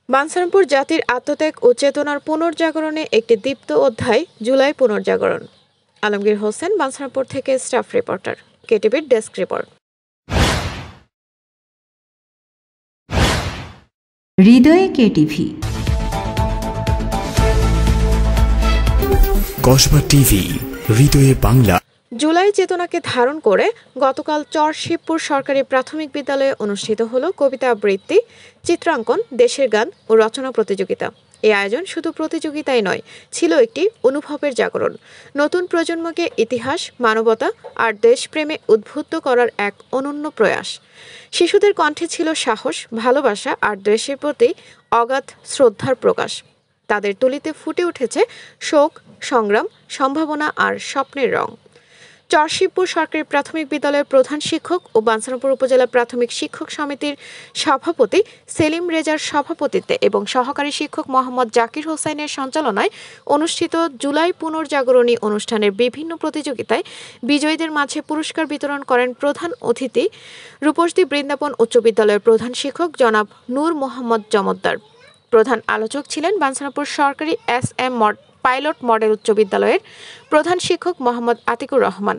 বাঞ্ছারামপুর জাতির আত্মত্যাগ ও চেতনার পুনর্জাগরণে একটি দীপ্ত অধ্যায় জুলাই পুনর্জাগরণ। আলমগীর হোসেন, বাঞ্ছারামপুর থেকে স্টাফ রিপোর্টার, কেটিভির ডেস্ক রিপোর্ট। হৃদয়ে কেটিভি, কসবা টিভি, হৃদয়ে বাংলা। জুলাই চেতনাকে ধারণ করে গতকাল চর-শিবপুর সরকারি প্রাথমিক বিদ্যালয়ে অনুষ্ঠিত হলো কবিতা আবৃত্তি, চিত্রাঙ্কন, দেশের গান ও রচনা প্রতিযোগিতা। এই আয়োজন শুধু প্রতিযোগিতাই নয়, ছিল একটি অনুভবের জাগরণ। নতুন প্রজন্মকে ইতিহাস, মানবতা আর দেশপ্রেমে উদ্বুদ্ধ করার এক অনন্য প্রয়াস। শিশুদের কণ্ঠে ছিল সাহস, ভালোবাসা আর দেশের প্রতি অগাধ শ্রদ্ধার প্রকাশ। তাদের তুলিতে ফুটে উঠেছে শোক, সংগ্রাম, সম্ভাবনা আর স্বপ্নের রং। চর-শিবপুর সরকারি প্রাথমিক বিদ্যালয়ের প্রধান শিক্ষক ও বাঞ্ছারামপুর উপজেলা প্রাথমিক শিক্ষক সমিতির সভাপতি সেলিম রেজার সভাপতিত্বে এবং সহকারী শিক্ষক মোহাম্মদ জাকির হোসেনের সঞ্চালনায় অনুষ্ঠিত জুলাই পুনর্জাগরণী অনুষ্ঠানের বিভিন্ন প্রতিযোগিতায় বিজয়ীদের মাঝে পুরস্কার বিতরণ করেন প্রধান অতিথি রূপসী বৃন্দাবন উচ্চ বিদ্যালয়ের প্রধান শিক্ষক জনাব নূর মোহাম্মদ জমদ্দার। প্রধান আলোচক ছিলেন বাঞ্ছারামপুর সরকারি SM পাইলট মডেল উচ্চ বিদ্যালয়ের প্রধান শিক্ষক মোহাম্মদ আতিকুর রহমান।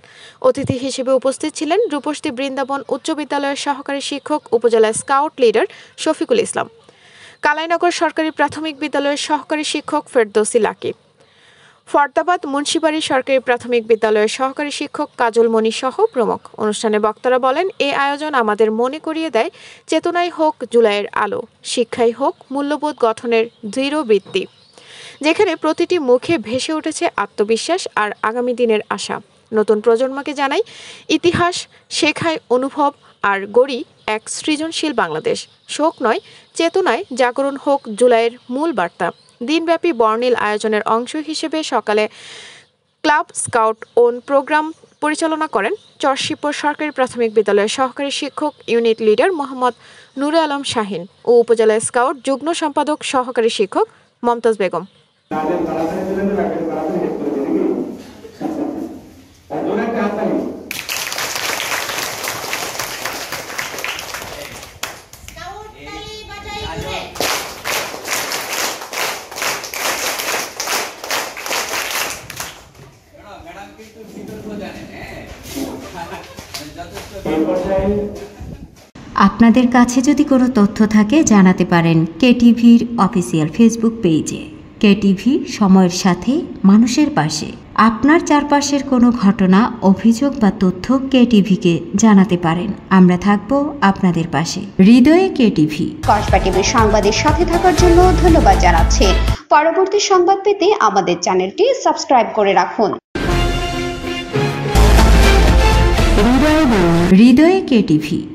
অতিথি হিসেবে উপস্থিত ছিলেন রূপসী বৃন্দাবন উচ্চ বিদ্যালয়ের সহকারী শিক্ষক উপজেলা স্কাউট লিডার শফিকুল ইসলাম, কালাইনগর সরকারি প্রাথমিক বিদ্যালয়ের সহকারী শিক্ষক ফেরদৌসী লাকি, ফরদাবাদ মুন্সিবাড়ি সরকারি প্রাথমিক বিদ্যালয়ের সহকারী শিক্ষক কাজল মনি সহ প্রমুখ। অনুষ্ঠানে বক্তারা বলেন, এই আয়োজন আমাদের মনে করিয়ে দেয়, চেতনাই হোক জুলাইয়ের আলো, শিক্ষাই হোক মূল্যবোধ গঠনের দৃঢ় বৃত্তি, যেখানে প্রতিটি মুখে ভেসে উঠেছে আত্মবিশ্বাস আর আগামী দিনের আশা। নতুন প্রজন্মকে জানাই, ইতিহাস শেখায় অনুভব আর গড়ি এক সৃজনশীল বাংলাদেশ। শোক নয়, চেতনায় জাগরণ হোক জুলাইয়ের মূল বার্তা। দিনব্যাপী বর্ণিল আয়োজনের অংশ হিসেবে সকালে ক্লাব স্কাউট ওন প্রোগ্রাম পরিচালনা করেন চর-শিবপুর সরকারি প্রাথমিক বিদ্যালয়ের সহকারী শিক্ষক ইউনিট লিডার মোহাম্মদ নুরে আলম শাহিন ও উপজেলা স্কাউট যুগ্ম সম্পাদক সহকারী শিক্ষক মমতাজ বেগম। আপনাদের কাছে যদি কোনো তথ্য থাকে জানাতে পারেন কেটিভির অফিসিয়াল ফেসবুক পেজে। কেটিভি, সময়ের সাথে মানুষের পাশে। আপনার চারপাশের কোনো ঘটনা, অভিযোগ বা তথ্য কেটিভিকে জানাতে পারেন। আমরা থাকব আপনাদের পাশে। হৃদয়ে কেটিভি। কসবা টিভির সংবাদের সাথে থাকার জন্য ধন্যবাদ জানাচ্ছি। পরবর্তী সংবাদ পেতে আমাদের চ্যানেলটি সাবস্ক্রাইব করে রাখুন। হৃদয়ে কেটিভি।